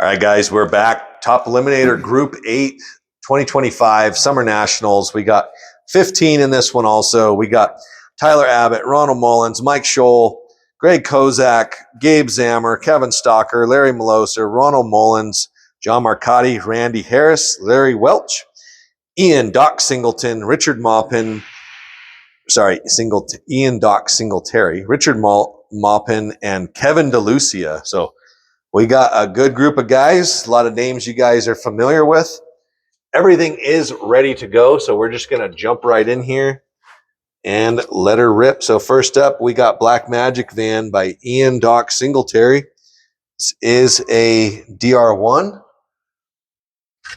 All right, guys, we're back. Top Eliminator Group 8, 2025 Summer Nationals. We got 15 in this one also. We got Tyler Abbott, Ronald Mullins, Mike Shull, Greg Kozak, Gabe Zamor, Kevin Stocker, Larry Miloser, Ronald Mullins, John Marcotte, Randy Harris, Larry Welch, Ian Doc Singleton, Richard Maupin, Ian Doc Singleterry, Richard Maupin, and Kevin Deluccia. So we got a good group of guys, a lot of names you guys are familiar with. Everything is ready to go, so we're just going to jump right in here and let her rip. So first up, we got Black Magic Van by Ian Doc Singleterry. This is a DR1.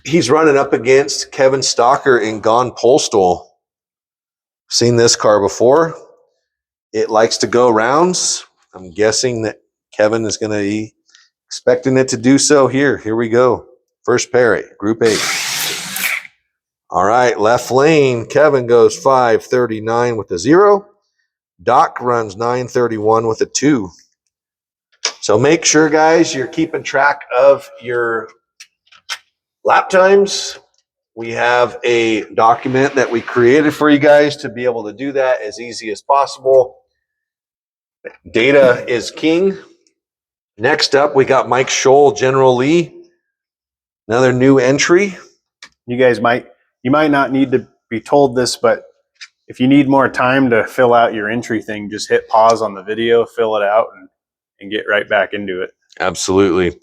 He's running up against Kevin Stocker in Gone Postal. Seen this car before. It likes to go rounds. I'm guessing that Kevin is going to be expecting it to do so here. Here we go. First pair, Group 8. All right, left lane. Kevin goes 539 with a 0. Doc runs 931 with a 2. So make sure, guys, you're keeping track of your lap times. We have a document that we created for you guys to be able to do that as easy as possible. Data is king. Next up, we got Mike Shull, General Lee. Another new entry. You might not need to be told this, but if you need more time to fill out your entry thing, just hit pause on the video, fill it out, and get right back into it. Absolutely.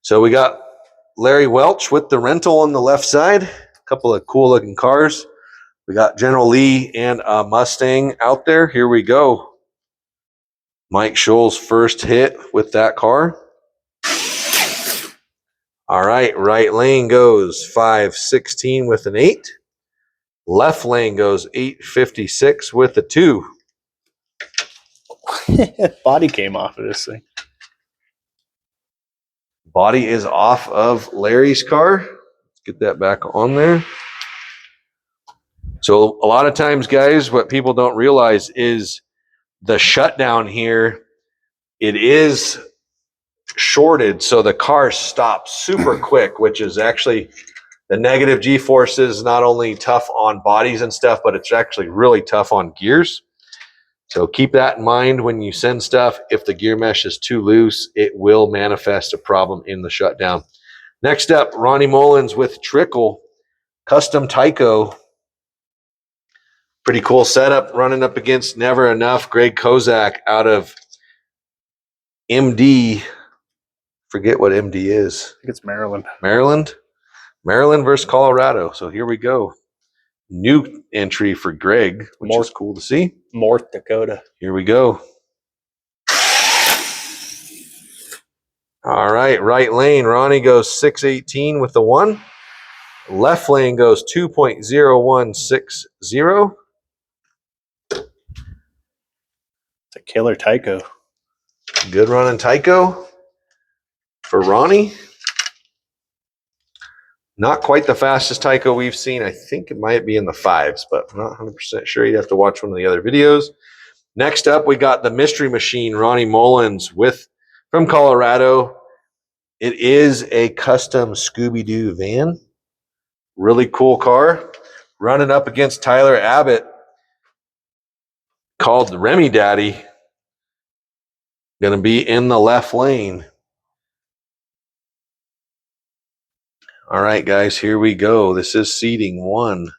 So we got Larry Welch with the rental on the left side. A couple of cool looking cars. We got General Lee and a Mustang out there. Here we go. Mike Shull's first hit with that car. All right, right lane goes 516 with an 8. Left lane goes 856 with a 2. Body came off of this thing. Body is off of Larry's car. Let's get that back on there. So a lot of times, guys, what people don't realize is the shutdown here, it is shorted, so the car stops super quick, which is actually the negative G-force is not only tough on bodies and stuff, but it's actually really tough on gears. So keep that in mind when you send stuff. If the gear mesh is too loose, it will manifest a problem in the shutdown. Next up, Ronnie Mullins with Trickle, custom Tyco. Pretty cool setup, running up against Never Enough, Greg Kozak out of MD. Forget what MD is. I think it's Maryland. Maryland versus Colorado. So here we go. New entry for Greg, which is cool to see. North Dakota. Here we go. All right, right lane. Ronnie goes 618 with the 1. Left lane goes 2.0160. It's a killer Tyco. Good running Tyco for Ronnie. Not quite the fastest Tyco we've seen. I think it might be in the 5s, but I'm not 100% sure. You'd have to watch one of the other videos. Next up, we got the Mystery Machine, Ronnie Mullins from Colorado. It is a custom Scooby-Doo van. Really cool car. Running up against Tyler Abbott, called the Remi Daddy. Going to be in the left lane. All right, guys, here we go. This is seating 1.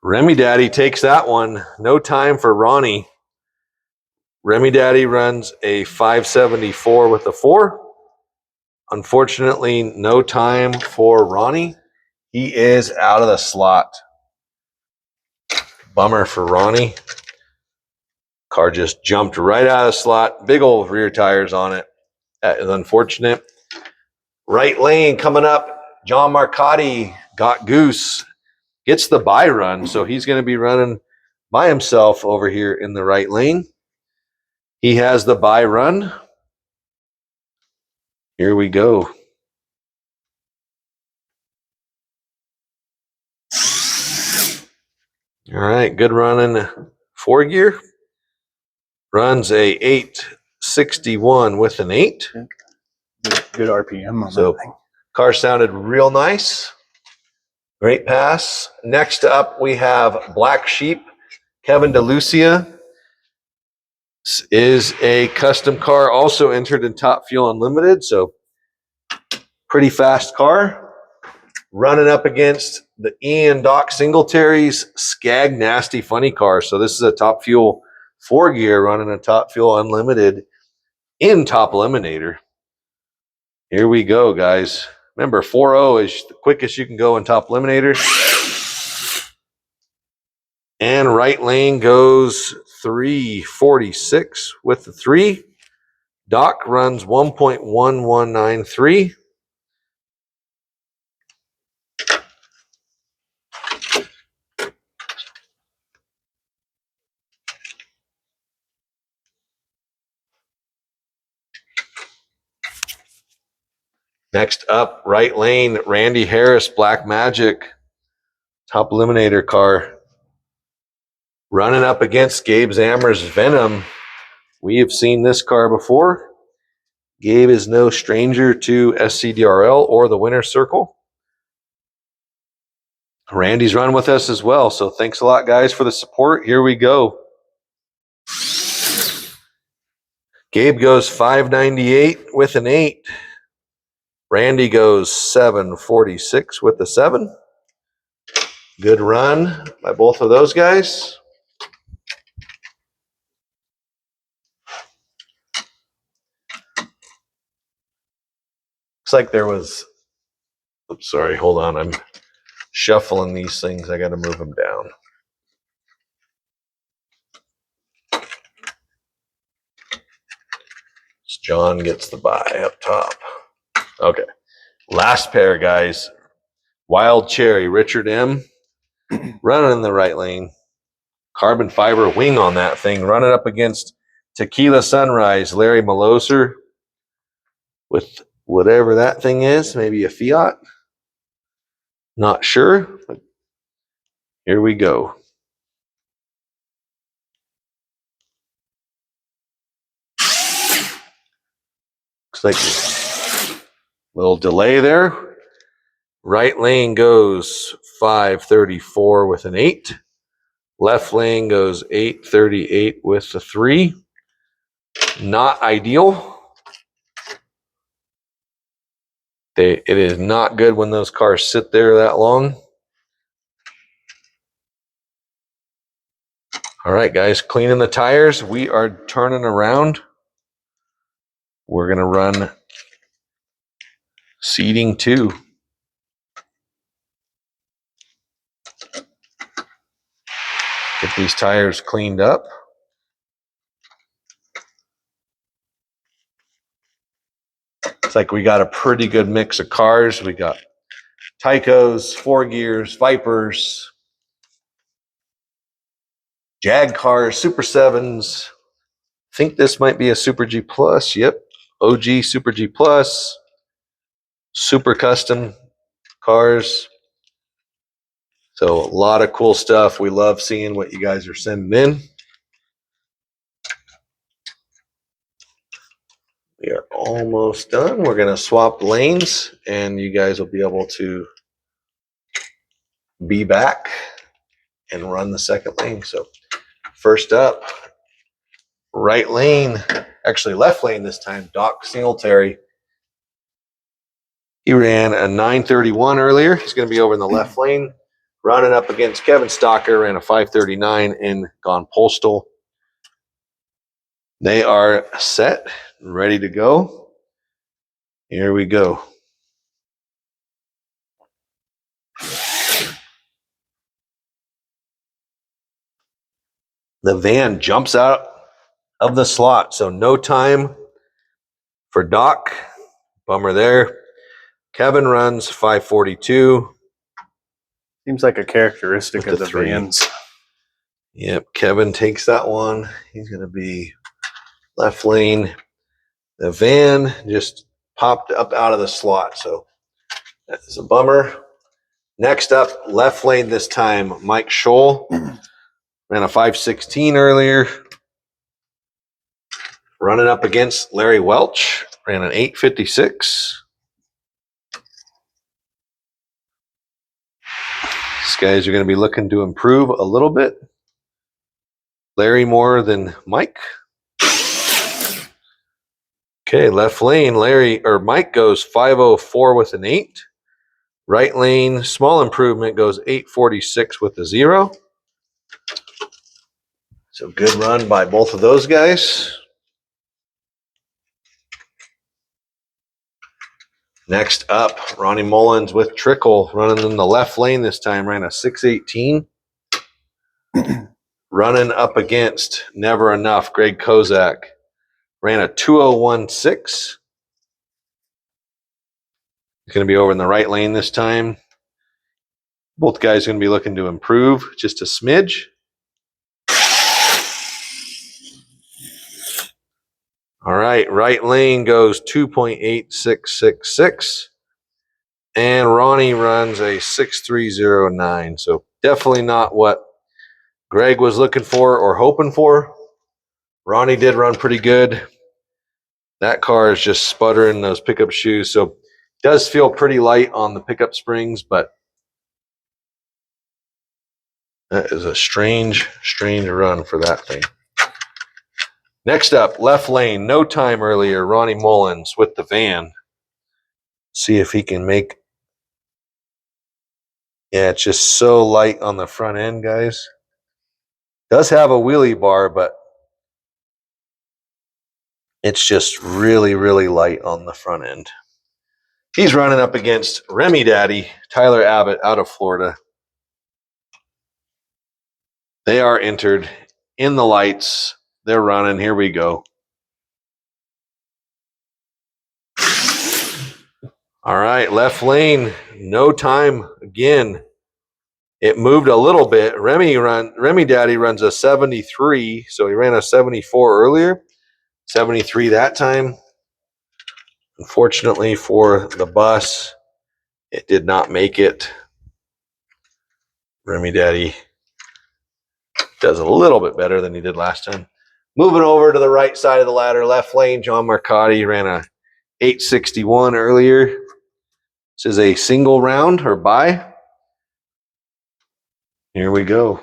Remi Daddy takes that one. No time for Ronnie. Remi Daddy runs a 574 with a 4. Unfortunately, no time for Ronnie. He is out of the slot. Bummer for Ronnie. Car just jumped right out of the slot. Big old rear tires on it. That is unfortunate. Right lane coming up. John Marcotte got Goose. Gets the bye run, so he's going to be running by himself over here in the right lane. He has the bye run. Here we go. All right, good running 4 gear. Runs a 661 with an 8. Good RPM on So that thing. car sounded real nice. Great pass. Next up, we have Black Sheep. Kevin Deluccia. This is a custom car, also entered in Top Fuel Unlimited. So pretty fast car. Running up against the Ian Doc Singleterry's SCAG Nasty Funny car. So this is a Top Fuel 4-gear running a Top Fuel Unlimited in Top Eliminator. Here we go, guys. Remember, 4.0 is the quickest you can go in Top Eliminator. And right lane goes 3:46 with the 3. Doc runs 1.1193. Next up, right lane, Randy Harris, Black Magic, Top Eliminator car. Running up against Gabe Zamor's Venom. We have seen this car before. Gabe is no stranger to SCDRL or the Winner's Circle. Randy's run with us as well, so thanks a lot, guys, for the support. Here we go. Gabe goes 598 with an 8. Randy goes 746 with the 7. Good run by both of those guys. Looks like there was, oops, sorry, hold on. I'm shuffling these things. I got to move them down. John gets the buy up top. Okay. Last pair, guys. Wild Cherry, Richard M. Running in the right lane. Carbon fiber wing on that thing. Running up against Tequila Sunrise, Larry Miloser with whatever that thing is. Maybe a Fiat. Not sure. But here we go. Looks like a little delay there. Right lane goes 534 with an 8. Left lane goes 838 with the 3. Not ideal. It is not good when those cars sit there that long. All right, guys, cleaning the tires. We are turning around. We're going to run seating 2. Get these tires cleaned up. It's like we got a pretty good mix of cars. We got Tycos, 4-gears, Vipers, Jag cars, Super 7s. I think this might be a Super G Plus. Yep. OG Super G Plus. Super custom cars. So a lot of cool stuff. We love seeing what you guys are sending in. We are almost done. We're going to swap lanes and you guys will be able to be back and run the second lane. So first up, right lane, actually left lane this time, Doc Singleterry. He ran a 931 earlier. He's going to be over in the left lane. Running up against Kevin Stocker, ran a 539 in gone Postal. They are set and ready to go. Here we go. The van jumps out of the slot, so no time for Doc. Bummer there. Kevin runs 542. Seems like a characteristic with of the 3. vans. Yep, Kevin takes that one. He's going to be left lane. The van just popped up out of the slot, so that's a bummer. Next up, left lane this time, Mike Shull. Ran a 516 earlier. Running up against Larry Welch, ran an 8:56. These guys are going to be looking to improve a little bit. Larry more than Mike. Okay, left lane, Mike goes 5:04 with an 8. Right lane, small improvement, goes 8:46 with a 0. So good run by both of those guys. Next up, Ronnie Mullins with Trickle, running in the left lane this time, ran a 6:18. Running up against Never Enough, Greg Kozak, ran a 2:01.6. He's going to be over in the right lane this time. Both guys are going to be looking to improve just a smidge. All right lane goes 2.8666. And Ronnie runs a 6:309. So definitely not what Greg was looking for or hoping for. Ronnie did run pretty good. That car is just sputtering those pickup shoes. So it does feel pretty light on the pickup springs, but that is a strange run for that thing. Next up, left lane, no time earlier, Ronnie Mullins with the van. See if he can make. Yeah, it's just so light on the front end, guys. Does have a wheelie bar, but it's just really, really light on the front end. He's running up against Remi Daddy, Tyler Abbott out of Florida. They are entered in the lights. They're running. Here we go. All right, left lane, no time again. It moved a little bit. Remi Daddy runs a 73, so he ran a 74 earlier. 73 that time. Unfortunately for the bus, it did not make it. Remi Daddy does a little bit better than he did last time. Moving over to the right side of the ladder, left lane, John Marcotte ran a 8:61 earlier. This is a single round or bye. Here we go.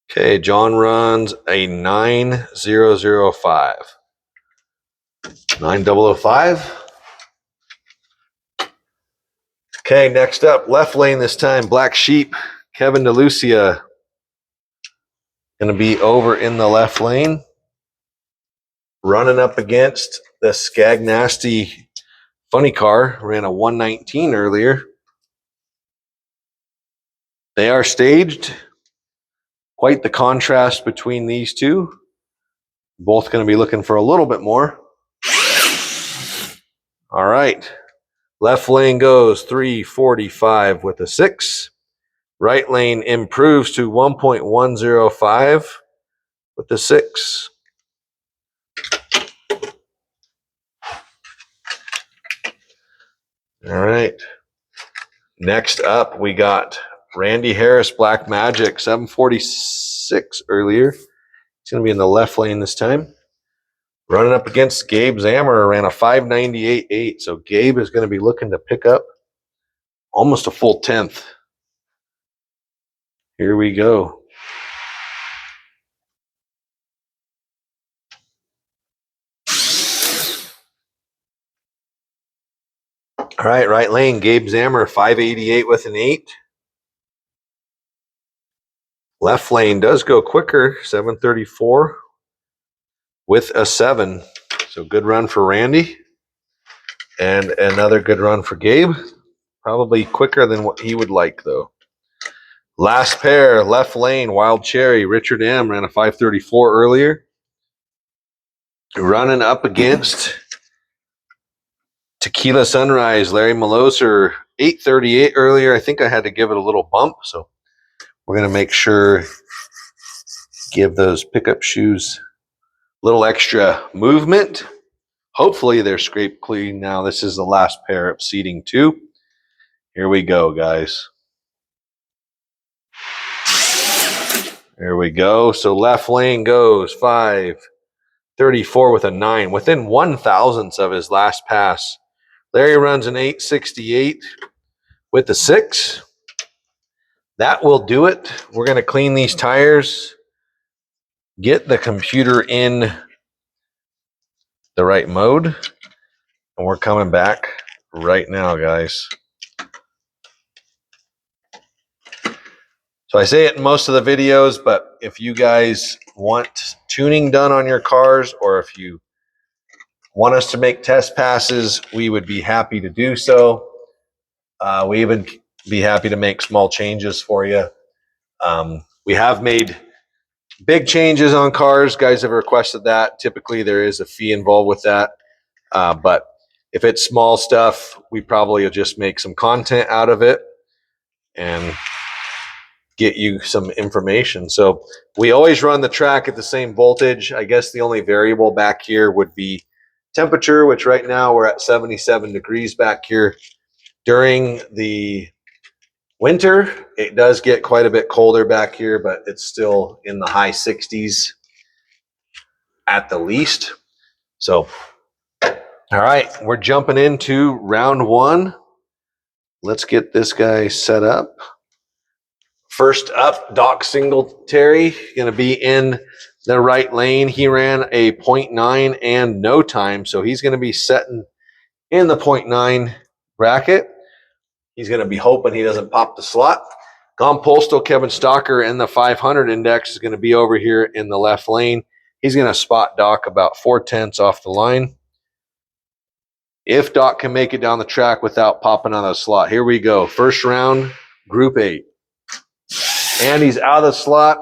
Okay, John runs a 9005. 9005. Okay, next up, left lane this time, Black Sheep, Kevin Deluccia. Going to be over in the left lane. Running up against the SCAG Nasty Funny Car, ran a 119 earlier. They are staged. Quite the contrast between these two. Both going to be looking for a little bit more. All right. Left lane goes 3:45 with a 6. Right lane improves to 1.105 with the 6. All right. Next up, we got Randy Harris, Black Magic, 746 earlier. He's going to be in the left lane this time. Running up against Gabe Zamor, ran a 598.8. So Gabe is going to be looking to pick up almost a full 10th. Here we go. All right lane, Gabe Zamor, 588 with an 8. Left lane does go quicker, 734 with a 7. So good run for Randy. And another good run for Gabe. Probably quicker than what he would like, though. Last pair, left lane, Wild Cherry, Richard M. ran a 534 earlier. Running up against Tequila Sunrise, Larry Miloser, 838 earlier. I think I had to give it a little bump, so we're going to make sure give those pickup shoes a little extra movement. Hopefully they're scrape clean now. This is the last pair of seating 2. Here we go, guys. There we go. So left lane goes 5:34 with a 9, within 1/1000th of his last pass. Larry runs an 8:68 with the 6. That will do it. We're going to clean these tires, get the computer in the right mode, and we're coming back right now, guys. So I say it in most of the videos, but if you guys want tuning done on your cars, or if you want us to make test passes, we would be happy to do so. We even be happy to make small changes for you. We have made big changes on cars. Guys have requested that. Typically, there is a fee involved with that. But if it's small stuff, we probably will just make some content out of it and get you some information. So we always run the track at the same voltage. I guess the only variable back here would be temperature, which right now we're at 77 degrees back here. During the winter, it does get quite a bit colder back here, but it's still in the high 60s at the least. So, all right, we're jumping into round 1. Let's get this guy set up. First up, Doc Singleterry, going to be in the right lane. He ran a 0.9 and no time, so he's going to be setting in the 0.9 bracket. He's going to be hoping he doesn't pop the slot. Gone Postal, Kevin Stalker in the 500 index is going to be over here in the left lane. He's going to spot Doc about 0.4 off the line. If Doc can make it down the track without popping on the slot. Here we go. First round, Group 8. And he's out of the slot.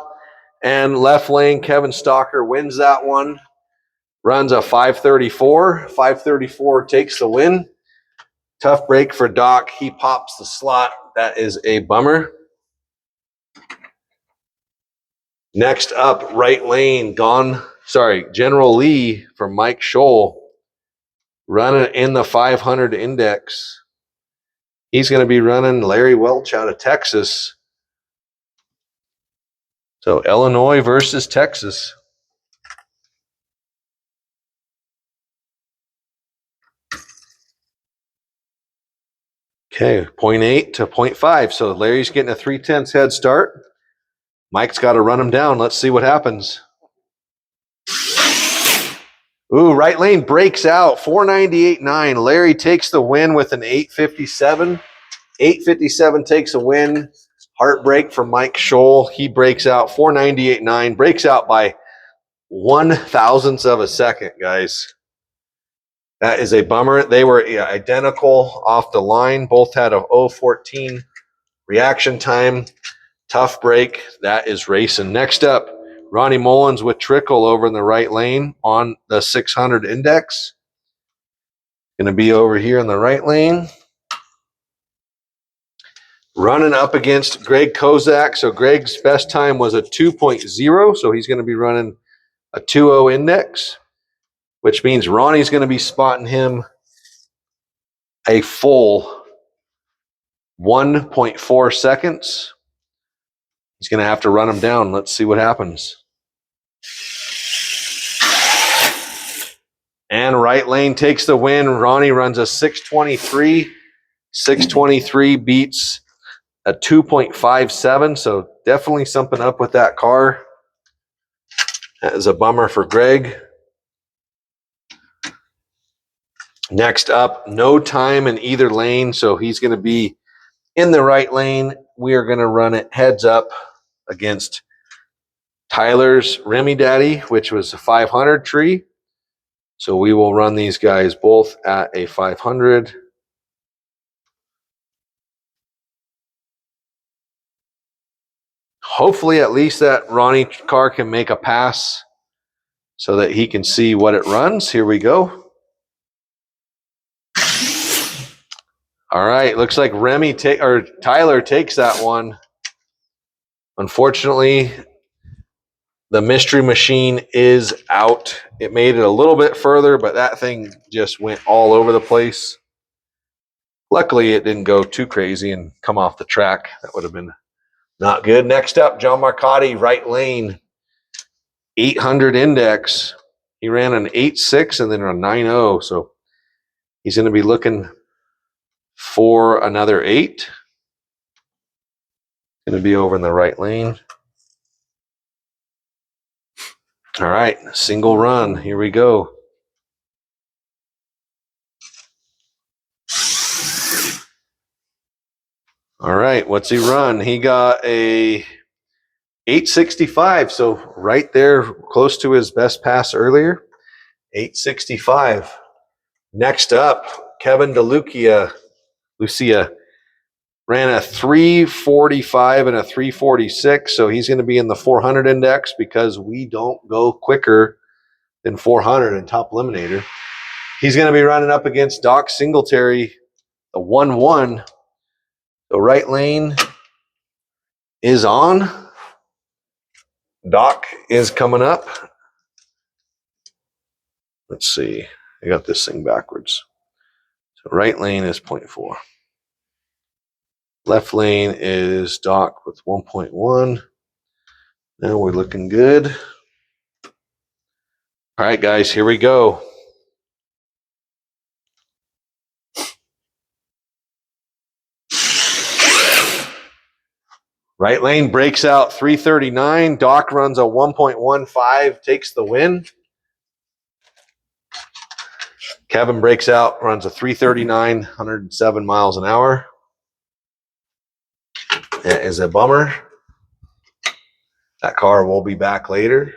And left lane, Kevin Stalker wins that one. Runs a 5:34. 5:34 takes the win. Tough break for Doc. He pops the slot. That is a bummer. Next up, right lane, General Lee from Mike Shull, running in the 500 index. He's going to be running Larry Welch out of Texas. So Illinois versus Texas. Okay, 0.8 to 0.5. So Larry's getting a 0.3 head start. Mike's got to run him down. Let's see what happens. Ooh, right lane breaks out. 498.9. Larry takes the win with an 857. 857 takes a win. Heartbreak for Mike Shull. He breaks out 498.9. Breaks out by 1/1000th of a second, guys. That is a bummer. They were identical off the line. Both had a 0.14 reaction time. Tough break. That is racing. Next up, Ronnie Mullins with Trickle over in the right lane on the 600 index. Going to be over here in the right lane. Running up against Greg Kozak. So Greg's best time was a 2.0. So he's going to be running a 2.0 index, which means Ronnie's going to be spotting him a full 1.4 seconds. He's going to have to run him down. Let's see what happens. And right lane takes the win. Ronnie runs a 6:23. 6:23 beats a 2.57. So definitely something up with that car. That is a bummer for Greg. Next up, no time in either lane. So he's going to be in the right lane. We are going to run it heads up against Tyler's Remi Daddy, which was a 500 tree. So we will run these guys both at a 500. Hopefully at least that Ronnie car can make a pass so that he can see what it runs. Here we go. All right, looks like Tyler takes that one. Unfortunately, the mystery machine is out. It made it a little bit further, but that thing just went all over the place. Luckily, it didn't go too crazy and come off the track. That would have been Not good. Next up, John Marcotte, right lane, 800 index. He ran an 8.6 and then a 9.0. So he's going to be looking for another 8. Going to be over in the right lane. All right, single run. Here we go. All right, what's he run? He got a 865, so right there, close to his best pass earlier. 865. Next up, Kevin Deluccia. Lucia ran a 345 and a 346, so he's going to be in the 400 index because we don't go quicker than 400 in top eliminator. He's going to be running up against Doc Singleterry, the 1-1. The right lane is on. Doc is coming up. Let's see. I got this thing backwards. So right lane is 0.4. Left lane is Doc with 1.1. Now we're looking good. All right, guys, here we go. Right lane breaks out 339. Doc runs a 1.15, takes the win. Kevin breaks out, runs a 339, 107 miles an hour. That is a bummer. That car will be back later.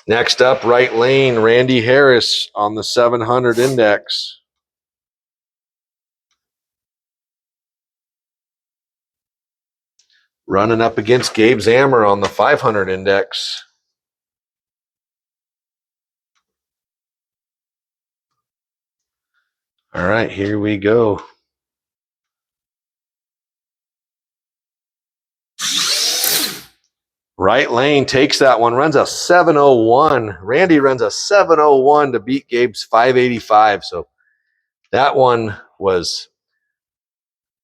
Next up, right lane, Randy Harris on the 700 index. Running up against Gabe Zamor on the 500 index. All right, here we go. Right lane takes that one, runs a 701. Randy runs a 701 to beat Gabe's 585. So that one was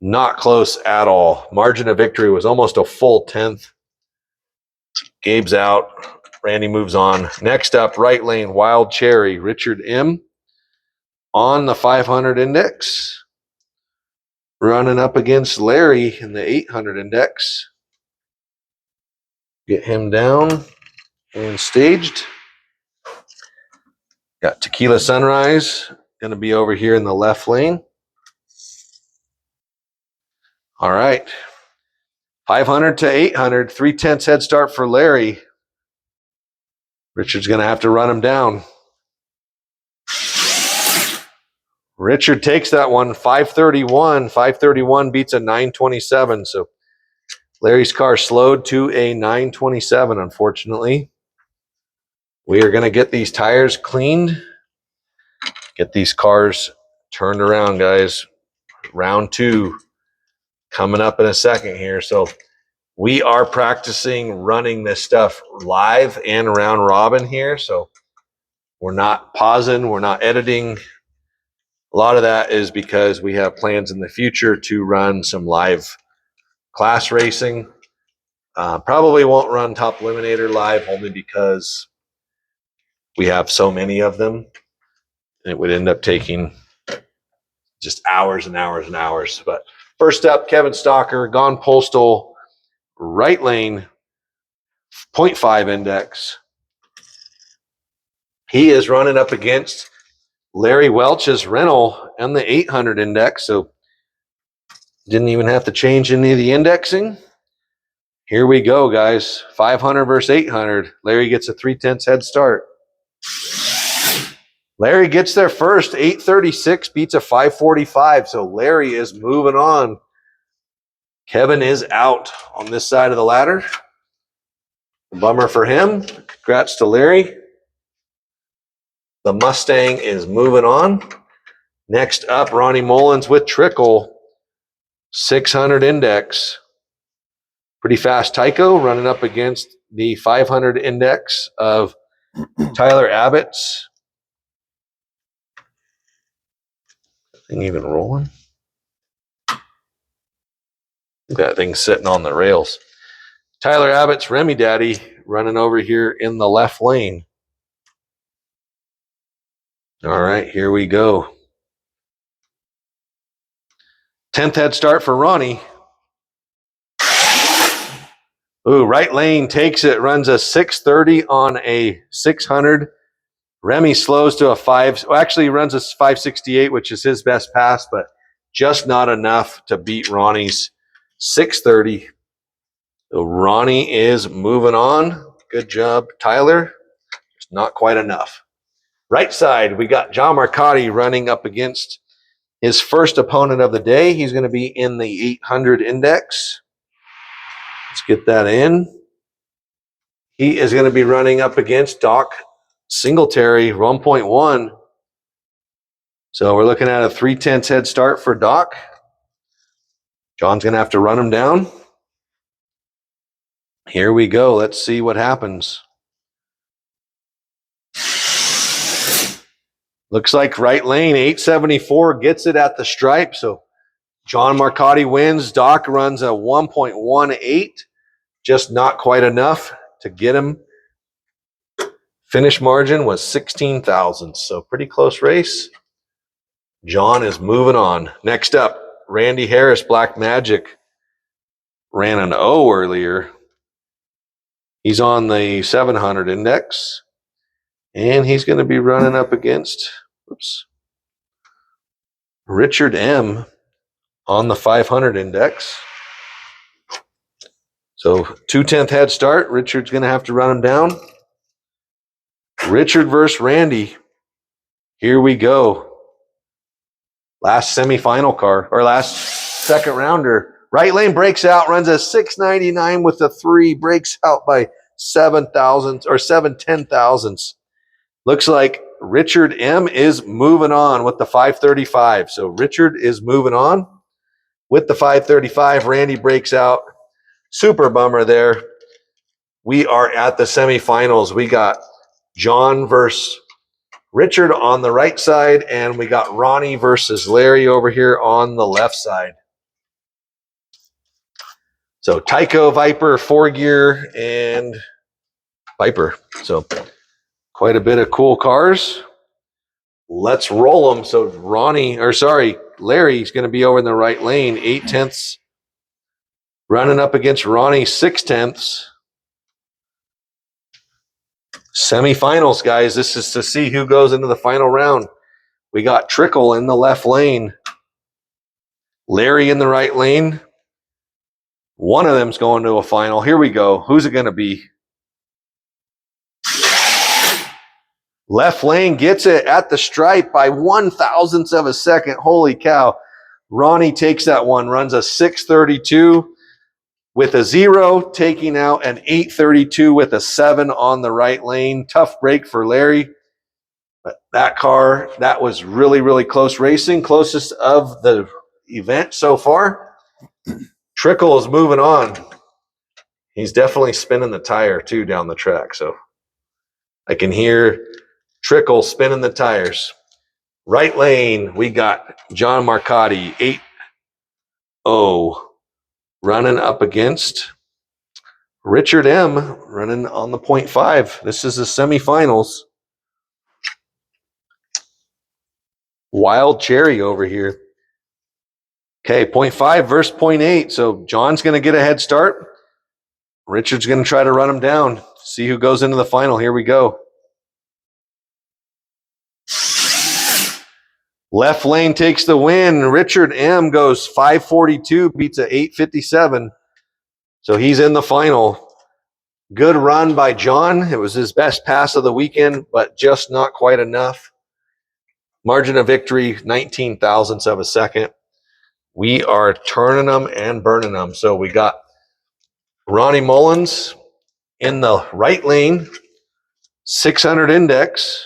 not close at all. Margin of victory was almost a full 10th. Gabe's out. Randy moves on. Next up, right lane, Wild Cherry, Richard M. on the 500 index. Running up against Larry in the 800 index. Get him down and staged. Got Tequila Sunrise. Going to be over here in the left lane. All right. 500 to 800. 3/10 head start for Larry. Richard's going to have to run him down. Richard takes that one, 531. 531 beats a 927. So Larry's car slowed to a 927, unfortunately. We are going to get these tires cleaned. Get these cars turned around, guys. Round 2 coming up in a second here. So we are practicing running this stuff live and round robin here. So we're not pausing. We're not editing. A lot of that is because we have plans in the future to run some live class racing. Probably won't run Top Eliminator live only because we have so many of them. It would end up taking just hours and hours and hours. But first up, Kevin Stalker, gone Postal, right lane, 0.5 index. He is running up against Larry Welch's rental and the 800 index, so didn't even have to change any of the indexing. Here we go, guys. 500 versus 800. Larry gets a 3/10 head start. Larry gets there first. 836 beats a 545, so Larry is moving on. Kevin is out on this side of the ladder. Bummer for him. Congrats to Larry. The Mustang is moving on. Next up, Ronnie Mullins with Trickle, 600 index. Pretty fast Tyco running up against the 500 index of Tyler Abbott's. Thing even rolling? That thing's sitting on the rails. Tyler Abbott's Remi Daddy running over here in the left lane. All right, here we go. 10th head start for Ronnie. Ooh, right lane takes it, runs a 630 on a 600. Remi slows to a 5. Well, actually, he runs a 568, which is his best pass, but just not enough to beat Ronnie's 630. So Ronnie is moving on. Good job, Tyler. Just not quite enough. Right side, we got John Marcotte running up against his first opponent of the day. He's going to be in the 800 index. Let's get that in. He is going to be running up against Doc Singleterry 1.1. So we're looking at a 3/10 head start for Doc. John's going to have to run him down. Here we go. Let's see what happens. Looks like right lane 874 gets it at the stripe. So John Marcotte wins. Doc runs a 1.18. Just not quite enough to get him. Finish margin was 16 thousandths. So pretty close race. John is moving on. Next up, Randy Harris, Black Magic, ran an O earlier. He's on the 700 index, and he's going to be running up against Richard M on the 500 index. So 2/10 head start. Richard's going to have to run him down. Richard versus Randy. Here we go. Last semifinal car, or last second rounder. Right lane breaks out, runs a 699 with a 3, breaks out by 7 thousandths or 7/10 thousandths. Looks like Richard M is moving on with the 535. So Richard is moving on with the 535. Randy breaks out. Super bummer there. We are at the semifinals. We got John versus Richard on the right side, and we got Ronnie versus Larry over here on the left side. So Tyco, Viper, 4-gear, and Viper. So quite a bit of cool cars. Let's roll them. So Larry's going to be over in the right lane, 8/10, running up against Ronnie, 6/10. Semifinals, guys. This is to see who goes into the final round. We got Trickle in the left lane, Larry in the right lane. One of them's going to a final. Here we go. Who's it going to be? Left lane gets it at the stripe by 1/1000th of a second. Holy cow. Ronnie takes that one, runs a 632 with a 0, taking out an 832 with a 7 on the right lane. Tough break for Larry. But that car, that was really, really close racing. Closest of the event so far. Trickle is moving on. He's definitely spinning the tire, too, down the track. So I can hear Trickle spinning the tires. Right lane, we got John Marcotte, 8-0, running up against Richard M, running on the 0.5. This is the semifinals. Wild cherry over here. Okay, 0.5 versus 0.8. So John's going to get a head start. Richard's going to try to run him down. See who goes into the final. Here we go. Left lane takes the win. Richard M goes 542, beats a 857. So he's in the final. Good run by John. It was his best pass of the weekend, but just not quite enough. Margin of victory, 19 thousandths of a second. We are turning them and burning them. So we got Ronnie Mullins in the right lane, 600 index.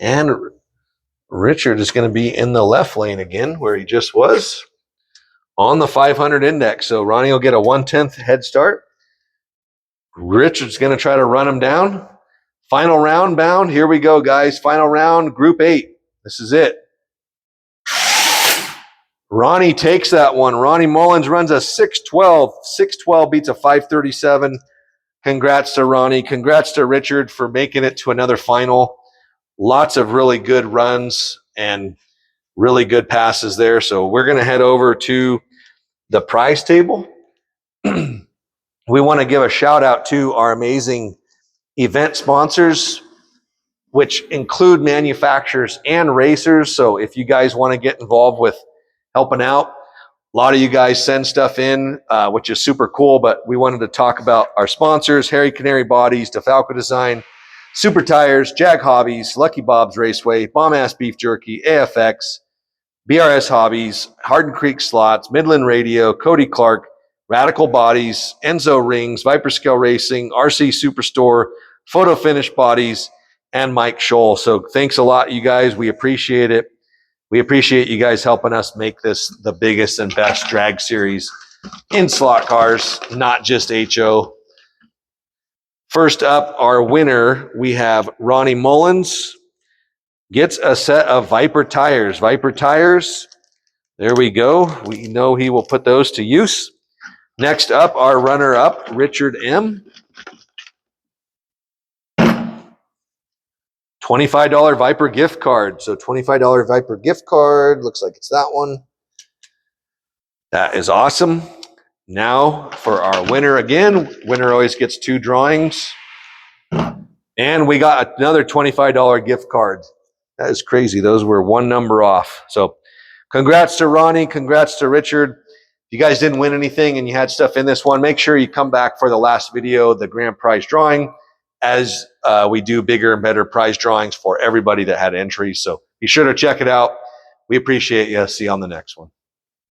And Richard is going to be in the left lane again, where he just was, on the 500 index. So Ronnie will get a 1/10 head start. Richard's going to try to run him down. Final round bound. Here we go, guys. Final round, Group 8. This is it. Ronnie takes that one. Ronnie Mullins runs a 612. 612 beats a 537. Congrats to Ronnie. Congrats to Richard for making it to another final. Lots of really good runs and really good passes there. So we're going to head over to the prize table. We want to give a shout out to our amazing event sponsors, which include manufacturers and racers. So if you guys want to get involved with helping out, a lot of you guys send stuff in, which is super cool, but we wanted to talk about our sponsors: Harry Canary Bodies, DeFalco Design, Super Tires, Jag Hobbies, Lucky Bob's Raceway, Bomb Ass Beef Jerky, AFX, BRS Hobbies, Hardin Creek Slots, Midland Radio, Cody Clark, Radical Bodies, Enzo Rings, Viper Scale Racing, RC Superstore, Photo Finish Bodies, and Mike Shull. So thanks a lot, you guys. We appreciate it. We appreciate you guys helping us make this the biggest and best drag series in slot cars, not just HO. First up, our winner, we have Ronnie Mullins. Gets a set of Viper tires. Viper tires, there we go. We know he will put those to use. Next up, our runner-up, Richard M. $25 Viper gift card. So $25 Viper gift card. Looks like it's that one. That is awesome. Now for our winner again. Winner always gets 2 drawings. And we got another $25 gift card. That is crazy. Those were one number off. So congrats to Ronnie. Congrats to Richard. If you guys didn't win anything and you had stuff in this one, make sure you come back for the last video, the grand prize drawing, as we do bigger and better prize drawings for everybody that had entries. So be sure to check it out. We appreciate you. See you on the next one.